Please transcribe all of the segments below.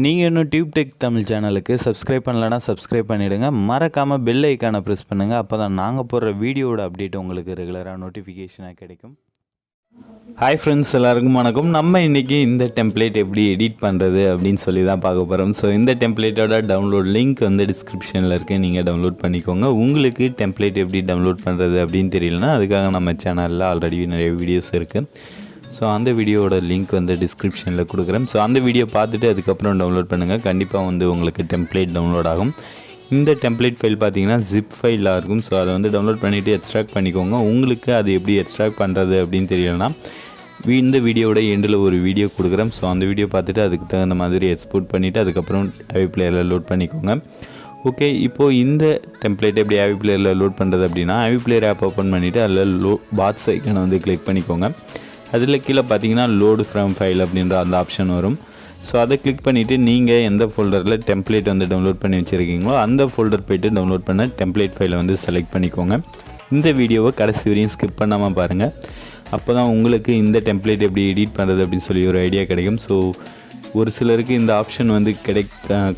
நீங்கள் இன்னும் TubeTech தமிழ் சேனலுக்கு சப்ஸ்கிரைப் பண்ணலன்னா சப்ஸ்கிரைப் பண்ணிவிடுங்க. மறக்காமல் பெல் ஐக்கானை ப்ரெஸ் பண்ணுங்கள். அப்போ தான் நாங்கள் போடுற வீடியோட அப்டேட் உங்களுக்கு ரெகுலராக நோட்டிஃபிகேஷனாக கிடைக்கும். ஹாய் ஃப்ரெண்ட்ஸ், எல்லாருக்கும் வணக்கம். நம்ம இன்றைக்கி இந்த டெம்ப்ளேட் எப்படி எடிட் பண்ணுறது அப்படின்னு சொல்லி தான் பார்க்க போகிறோம். ஸோ இந்த டெம்ப்ளேட்டோட டவுன்லோட் லிங்க் வந்து டிஸ்கிரிப்ஷனில் இருக்குது, நீங்கள் டவுன்லோட் பண்ணிக்கோங்க. உங்களுக்கு டெம்ப்ளேட் எப்படி டவுன்லோட் பண்ணுறது அப்படின்னு தெரியலனா அதுக்காக நம்ம சேனலில் ஆல்ரெடி நிறைய வீடியோஸ் இருக்குது. ஸோ அந்த வீடியோவோட லிங்க் வந்து டிஸ்கிரிப்ஷனில் கொடுக்குறேன். ஸோ அந்த வீடியோ பார்த்துட்டு அதுக்கப்புறம் டவுன்லோட் பண்ணுங்கள். கண்டிப்பாக வந்து உங்களுக்கு டெம்ப்ளேட் டவுன்லோட் ஆகும். இந்த டெம்ப்ளேட் ஃபைல் பார்த்தீங்கன்னா ஜிப் ஃபைலாக இருக்கும். ஸோ அதை வந்து டவுன்லோட் பண்ணிவிட்டு எக்ஸ்ட்ராக்ட் பண்ணிக்கோங்க. உங்களுக்கு அது எப்படி எக்ஸ்ட்ராக்ட் பண்ணுறது அப்படின்னு தெரியலனா இந்த வீடியோவோட எண்டில் ஒரு வீடியோ கொடுக்குறேன். ஸோ அந்த வீடியோ பார்த்துட்டு அதுக்கு தகுந்த மாதிரி எக்ஸ்போர்ட் பண்ணிவிட்டு அதுக்கப்புறம் Aveeplayerல லோட் பண்ணிக்கோங்க. ஓகே, இப்போது இந்த டெம்ப்ளேட் எப்படி Aveeplayerல லோட் பண்ணுறது அப்படின்னா Aveeplayer ஆப் ஓப்பன் பண்ணிவிட்டு அதில் பாட்ஸ் ஐக்கானை வந்து கிளிக் பண்ணிக்கோங்க. அதில் கீழே பார்த்தீங்கன்னா லோடு ஃப்ரம் ஃபைல் அப்படின்ற அந்த ஆப்ஷன் வரும். ஸோ அதை கிளிக் பண்ணிவிட்டு நீங்கள் எந்த ஃபோல்டரில் டெம்ப்ளேட் வந்து டவுன்லோட் பண்ணி வச்சுருக்கீங்களோ அந்த ஃபோல்டர் போய்ட்டு டவுன்லோட் பண்ண டெம்ப்ளேட் ஃபைலை வந்து செலக்ட் பண்ணிக்கோங்க. இந்த வீடியோவை கடைசி வரையும் ஸ்கிப் பண்ணாமல் பாருங்கள். அப்போ தான் உங்களுக்கு இந்த டெம்ப்ளேட் எப்படி எடிட் பண்ணுறது அப்படின்னு சொல்லி ஒரு ஐடியா கிடைக்கும். ஸோ ஒரு சிலருக்கு இந்த ஆப்ஷன் வந்து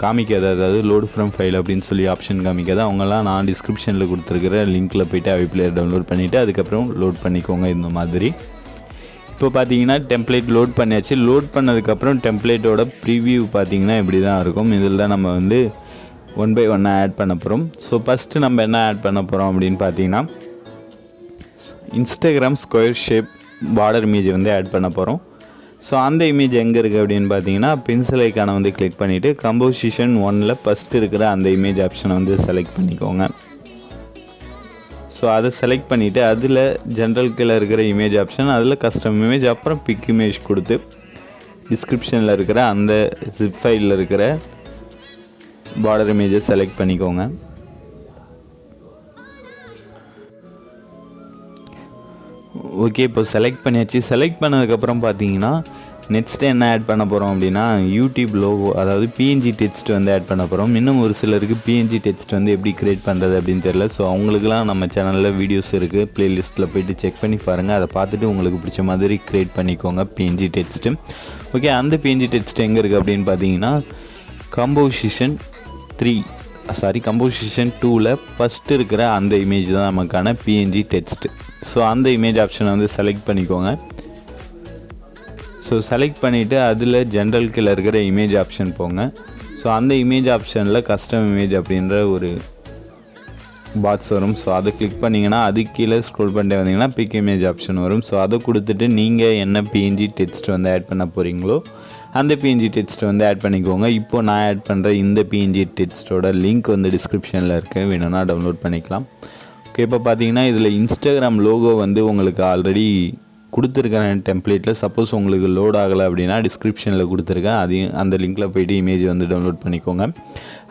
காமிக்காது, அதாவது லோடு ஃப்ரம் ஃபைல் அப்படின்னு சொல்லி ஆப்ஷன் காமிக்காது. அவங்களாம் நான் டிஸ்கிரிப்ஷனில் கொடுத்துருக்கிற லிங்க்கில் போய்ட்டு Aveeplayer டவுன்லோட் பண்ணிவிட்டு அதுக்கப்புறம் லோட் பண்ணிக்கோங்க. இந்த மாதிரி இப்போ பார்த்தீங்கன்னா டெம்ப்ளேட் லோட் பண்ணியாச்சு. லோட் பண்ணதுக்கப்புறம் டெம்ப்ளேட்டோட ப்ரிவியூ பார்த்தீங்கன்னா இப்படி தான் இருக்கும். இதில் தான் நம்ம வந்து ஒன் பை ஒன்னாக ஆட் பண்ண போகிறோம். ஸோ ஃபஸ்ட்டு நம்ம என்ன ஆட் பண்ண போகிறோம் அப்படின்னு பார்த்தீங்கன்னா Instagram square shape border image வந்து ஆட் பண்ண போகிறோம். ஸோ அந்த இமேஜ் எங்கே இருக்குது அப்படின்னு பார்த்தீங்கன்னா பென்சில் ஐக்கானை வந்து கிளிக் பண்ணிவிட்டு கம்போசிஷன் 1ல் ஃபஸ்ட்டு இருக்கிற அந்த இமேஜ் ஆப்ஷனை வந்து செலக்ட் பண்ணிக்கோங்க. ஸோ அதை செலக்ட் பண்ணிவிட்டு அதில் ஜென்ரல் கீழே இருக்கிற இமேஜ் ஆப்ஷன், அதில் கஸ்டம் இமேஜ், அப்புறம் பிக் இமேஜ் கொடுத்து டிஸ்கிரிப்ஷனில் இருக்கிற அந்த ஜிப் ஃபைலில் இருக்கிற பார்டர் இமேஜை செலக்ட் பண்ணிக்கோங்க. ஓகே, இப்போ செலக்ட் பண்ணியாச்சு. செலக்ட் பண்ணதுக்கப்புறம் பார்த்தீங்கன்னா நெக்ஸ்ட்டு என்ன ஆட் பண்ண போகிறோம் அப்படின்னா யூடியூப் லோகோ, அதாவது பிஎன்ஜி டெக்ஸ்ட் வந்து ஆட் பண்ண போகிறோம். இன்னும் ஒரு சிலருக்கு பிஎன்ஜி டெக்ஸ்ட் வந்து எப்படி க்ரியேட் பண்ணுறது அப்படின்னு தெரியல. ஸோ அவங்களுக்குலாம் நம்ம சேனலில் வீடியோஸ் இருக்குது, ப்ளேலிஸ்ட்டில் போய்ட்டு செக் பண்ணி பாருங்கள். அதை பார்த்துட்டு உங்களுக்கு பிடிச்ச மாதிரி க்ரியேட் பண்ணிக்கோங்க பிஎன்ஜி டெக்ஸ்ட்டு. ஓகே, அந்த பிஎன்ஜி டெக்ஸ்ட் எங்கே இருக்குது அப்படின்னு பார்த்தீங்கன்னா கம்போசிஷன் 2ல் ஃபஸ்ட்டு இருக்கிற அந்த இமேஜ் தான் நமக்கான பிஎன்ஜி டெக்ஸ்ட். ஸோ அந்த இமேஜ் ஆப்ஷனை வந்து செலக்ட் பண்ணிக்கோங்க. ஸோ செலக்ட் பண்ணிவிட்டு அதில் ஜென்ரல் கீழே இருக்கிற இமேஜ் ஆப்ஷன் போங்க. ஸோ அந்த இமேஜ் ஆப்ஷனில் கஸ்டம் இமேஜ் அப்படின்ற ஒரு பாக்ஸ் வரும். ஸோ அதை கிளிக் பண்ணிங்கன்னா அது கீழே ஸ்க்ரோல் பண்ணிட்டு வந்தீங்கன்னா பிக் இமேஜ் ஆப்ஷன் வரும். ஸோ அதை கொடுத்துட்டு நீங்கள் என்ன பிஎன்ஜி டெக்ஸ்ட் வந்து ஆட் பண்ண போகிறீங்களோ அந்த பிஎன்ஜி டெக்ஸ்ட் வந்து ஆட் பண்ணிக்கோங்க. இப்போ நான் ஆட் பண்ணுற இந்த பிஎன்ஜி டெக்ஸ்ட்டோட லிங்க் வந்து டிஸ்கிரிப்ஷனில் இருக்குது, வேணும்னா டவுன்லோட் பண்ணிக்கலாம். ஓகே, இப்போ பார்த்தீங்கன்னா இதில் இன்ஸ்டாகிராம் லோகோ வந்து உங்களுக்கு ஆல்ரெடி கொடுத்துருக்கேன் டெம்ப்ளேட்டில். சப்போஸ் உங்களுக்கு லோட் ஆகலை அப்படின்னா டிஸ்கிரிப்ஷனில் கொடுத்துருக்கேன், அதையும் அந்த லிங்க்கில் போய்ட்டு இமேஜ் வந்து டவுன்லோட் பண்ணிக்கோங்க.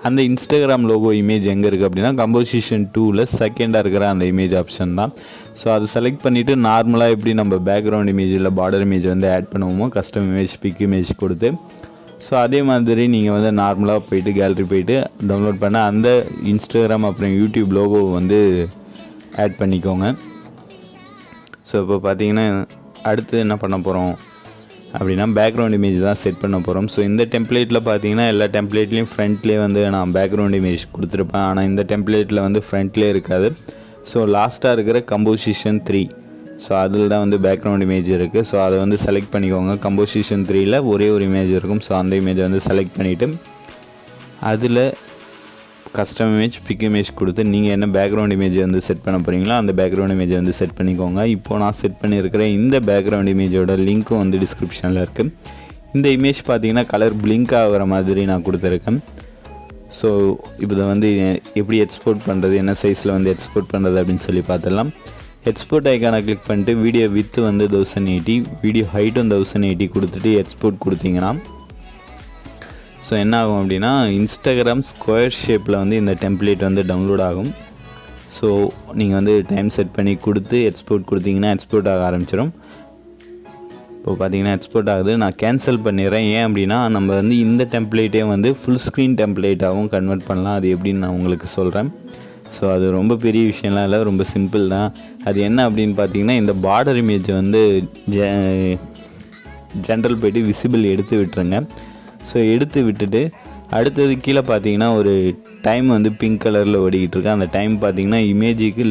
அந்த இன்ஸ்டாகிராம் லோகோ இமேஜ் எங்கே இருக்குது அப்படின்னா கம்போசிஷன் 2ல் செகண்டாக இருக்கிற அந்த இமேஜ் ஆப்ஷன் தான். ஸோ அதை செலக்ட் பண்ணிவிட்டு நார்மலாக எப்படி நம்ம பேக்ரவுண்ட் இமேஜ் இல்லை பார்டர் இமேஜ் வந்து ஆட் பண்ணுவோமோ கஸ்டம் இமேஜ் பிக் இமேஜ் கொடுத்து, ஸோ அதே மாதிரி நீங்கள் வந்து நார்மலாக போய்ட்டு கேலரி போய்ட்டு டவுன்லோட் பண்ண அந்த இன்ஸ்டாகிராம் அப்புறம் யூடியூப் லோகோ வந்து ஆட் பண்ணிக்கோங்க. ஸோ இப்போ பார்த்தீங்கன்னா அடுத்து என்ன பண்ண போகிறோம் அப்படின்னா பேக்ரவுண்ட் இமேஜ் தான் செட் பண்ண போகிறோம். ஸோ இந்த டெம்ப்ளேட்டில் பார்த்தீங்கன்னா எல்லா டெம்ப்ளேட்லேயும் ஃப்ரண்ட்லேயே வந்து நான் பேக்ரவுண்ட் இமேஜ் கொடுத்துருப்பேன். ஆனால் இந்த டெம்ப்ளேட்டில் வந்து ஃப்ரண்ட்லேயே இருக்காது. ஸோ லாஸ்ட்டாக இருக்கிற கம்போசிஷன் 3, ஸோ அதில் தான் வந்து பேக்ரவுண்ட் இமேஜ் இருக்குது. ஸோ அதை வந்து செலக்ட் பண்ணிக்கோங்க. கம்போசிஷன் 3ல் ஒரே ஒரு இமேஜ் இருக்கும். ஸோ அந்த இமேஜை வந்து செலக்ட் பண்ணிவிட்டு அதில் கஸ்டம் இமேஜ் பிக் இமேஜ் கொடுத்து நீங்கள் என்ன பேக்ரவுண்ட் இமேஜை வந்து செட் பண்ண போகிறீங்களோ அந்த பேக்ரவுண்ட் இமேஜை வந்து செட் பண்ணிக்கோங்க. இப்போது நான் செட் பண்ணியிருக்கிற இந்த பேக்ரவுண்ட் இமேஜோட லிங்க்கும் வந்து டிஸ்கிரிப்ஷனில் இருக்குது. இந்த இமேஜ் பார்த்தீங்கன்னா கலர் பிளிங்க் ஆகிற மாதிரி நான் கொடுத்துருக்கேன். ஸோ இப்போ வந்து எப்படி எக்ஸ்போர்ட் பண்ணுறது, என்ன சைஸில் வந்து எக்ஸ்போர்ட் பண்ணுறது அப்படின்னு சொல்லி பார்த்துடலாம். எக்ஸ்போர்ட் ஐக்கானை கிளிக் பண்ணிட்டு வீடியோ வித்து வந்து 1080, வீடியோ ஹைட்டும் 1080 கொடுத்துட்டு எக்ஸ்போர்ட் கொடுத்தீங்கன்னா ஸோ என்ன ஆகும் அப்படின்னா இன்ஸ்டாகிராம் ஸ்கொயர் ஷேப்பில் வந்து இந்த டெம்ப்ளேட் வந்து டவுன்லோட் ஆகும். ஸோ நீங்கள் வந்து டைம் செட் பண்ணி கொடுத்து எக்ஸ்போர்ட் கொடுத்தீங்கன்னா எக்ஸ்போர்ட் ஆக ஆரம்பிச்சிடும். இப்போ பார்த்தீங்கன்னா எக்ஸ்போர்ட் ஆகுது. நான் கேன்சல் பண்ணிடுறேன். ஏன் அப்படின்னா நம்ம வந்து இந்த டெம்ப்ளேட்டே வந்து ஃபுல் ஸ்க்ரீன் டெம்ப்ளேட்டாகவும் கன்வெர்ட் பண்ணலாம். அது எப்படின்னு நான் உங்களுக்கு சொல்கிறேன். ஸோ அது ரொம்ப பெரிய விஷயம்லாம் இல்லை, ரொம்ப சிம்பிள் தான். அது என்ன அப்படின்னு பார்த்தீங்கன்னா இந்த பார்டர் இமேஜ் வந்து ஜென்ரல் போய்ட்டு விசிபிள் எடுத்து விட்டுருங்க. ஸோ எடுத்து விட்டுட்டு அடுத்தது கீழே பார்த்தீங்கன்னா ஒரு டைம் வந்து பிங்க் கலரில் ஓடிக்கிட்டு இருக்கு. அந்த டைம் பார்த்தீங்கன்னா இமேஜுக்கு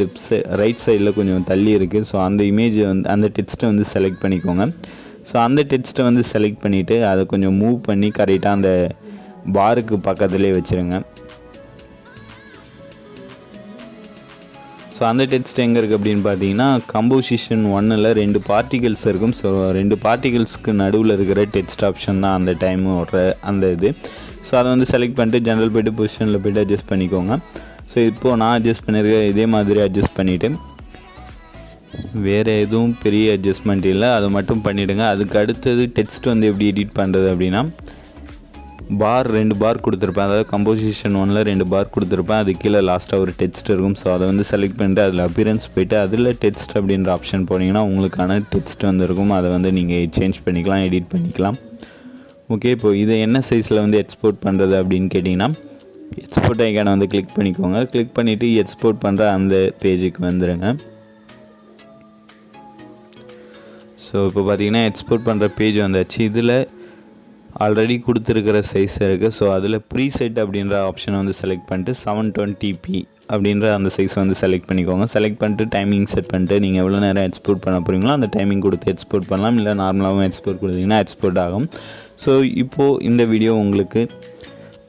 ரைட் சைடில் கொஞ்சம் தள்ளி இருக்குது. ஸோ அந்த இமேஜ் வந்து அந்த டெக்ஸ்ட்டை வந்து செலக்ட் பண்ணிக்கோங்க. ஸோ அந்த டெக்ஸ்ட்டை வந்து செலக்ட் பண்ணிவிட்டு அதை கொஞ்சம் மூவ் பண்ணி கரெக்டாக அந்த பாருக்கு பக்கத்துலேயே வச்சுருங்க. ஸோ அந்த டெக்ஸ்ட் எங்கே இருக்குது அப்படின்னு பார்த்தீங்கன்னா கம்போசிஷன் 1ல் 2 பார்ட்டிகல்ஸ் இருக்கும். ஸோ 2 பார்ட்டிகல்ஸ்க்கு நடுவில் இருக்கிற டெக்ஸ்ட் ஆப்ஷன் தான் அந்த டைம் ஓடுற அந்த இது. ஸோ அதை வந்து செலக்ட் பண்ணிட்டு ஜென்ரல் போய்ட்டு பொசிஷனில் போய்ட்டு அட்ஜஸ்ட் பண்ணிக்கோங்க. ஸோ இப்போது நான் அட்ஜஸ்ட் பண்ணியிருக்கேன். இதே மாதிரி அட்ஜஸ்ட் பண்ணிவிட்டு வேறு எதுவும் பெரிய அட்ஜஸ்ட்மெண்ட் இல்லை, அதை மட்டும் பண்ணிவிடுங்க. அதுக்கு அடுத்தது டெக்ஸ்ட் வந்து எப்படி எடிட் பண்ணுறது அப்படின்னா 2 பார் கொடுத்துருப்பேன். அதாவது கம்போசிஷன் 1ல் 2 பார் கொடுத்துருப்பேன். அது கீழே லாஸ்ட்டாக ஒரு டெக்ஸ்ட் இருக்கும். ஸோ அதை வந்து செலக்ட் பண்ணிட்டு அதில் அப்பியரன்ஸ் போய்ட்டு அதில் டெக்ஸ்ட் அப்படின்ற ஆப்ஷன் போனீங்கன்னா உங்களுக்கான டெக்ஸ்ட் வந்துருக்கும். அதை வந்து நீங்கள் சேஞ்ச் பண்ணிக்கலாம், எடிட் பண்ணிக்கலாம். ஓகே, இப்போது இதை என்ன சைஸில் வந்து எக்ஸ்போர்ட் பண்ணுறது அப்படின்னு கேட்டிங்கன்னா எக்ஸ்போர்ட் ஐக்கானை வந்து கிளிக் பண்ணிக்கோங்க. கிளிக் பண்ணிவிட்டு எக்ஸ்போர்ட் பண்ணுற அந்த பேஜுக்கு வந்துடுங்க. ஸோ இப்போ பார்த்தீங்கன்னா எக்ஸ்போர்ட் பண்ணுற பேஜ் வந்தாச்சு. இதில் ஆல்ரெடி கொடுத்துருக்கிற சைஸ் இருக்குது. ஸோ அதில் ப்ரீசெட் அப்படின்ற ஆப்ஷனை வந்து செலக்ட் பண்ணிட்டு 720p அப்படின்ற அந்த சைஸ் வந்து செலக்ட் பண்ணிக்கோங்க. செலக்ட் பண்ணிட்டு டைமிங் செட் பண்ணிட்டு நீங்கள் எவ்வளோ நேரம் எக்ஸ்போர்ட் பண்ண போகிறீங்களோ அந்த டைமிங் கொடுத்து எக்ஸ்போர்ட் பண்ணலாம். இல்லை நார்மலாகவும் எக்ஸ்போர்ட் கொடுத்தீங்கன்னா எக்ஸ்போர்ட் ஆகும். ஸோ இப்போது இந்த வீடியோ உங்களுக்கு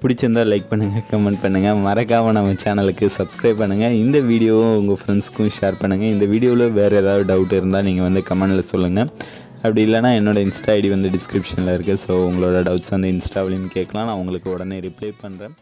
பிடிச்சிருந்தால் லைக் பண்ணுங்கள், கமெண்ட் பண்ணுங்கள், மறக்காமல் நம்ம சேனலுக்கு சப்ஸ்கிரைப் பண்ணுங்கள். இந்த வீடியோவை உங்கள் ஃப்ரெண்ட்ஸ்க்கும் ஷேர் பண்ணுங்கள். இந்த வீடியோவில் வேறு ஏதாவது டவுட் இருந்தால் நீங்கள் வந்து கமெண்டில் சொல்லுங்கள். அப்படி இல்லைனா என்னோடய இன்ஸ்டா ஐடி வந்து டிஸ்கிரிப்ஷனில் இருக்குது. ஸோ உங்களோட டவுட்ஸ் வந்து இன்ஸ்டாவிலையும் கேட்கலாம். நான் உங்களுக்கு உடனே ரிப்ளை பண்ணுறேன்.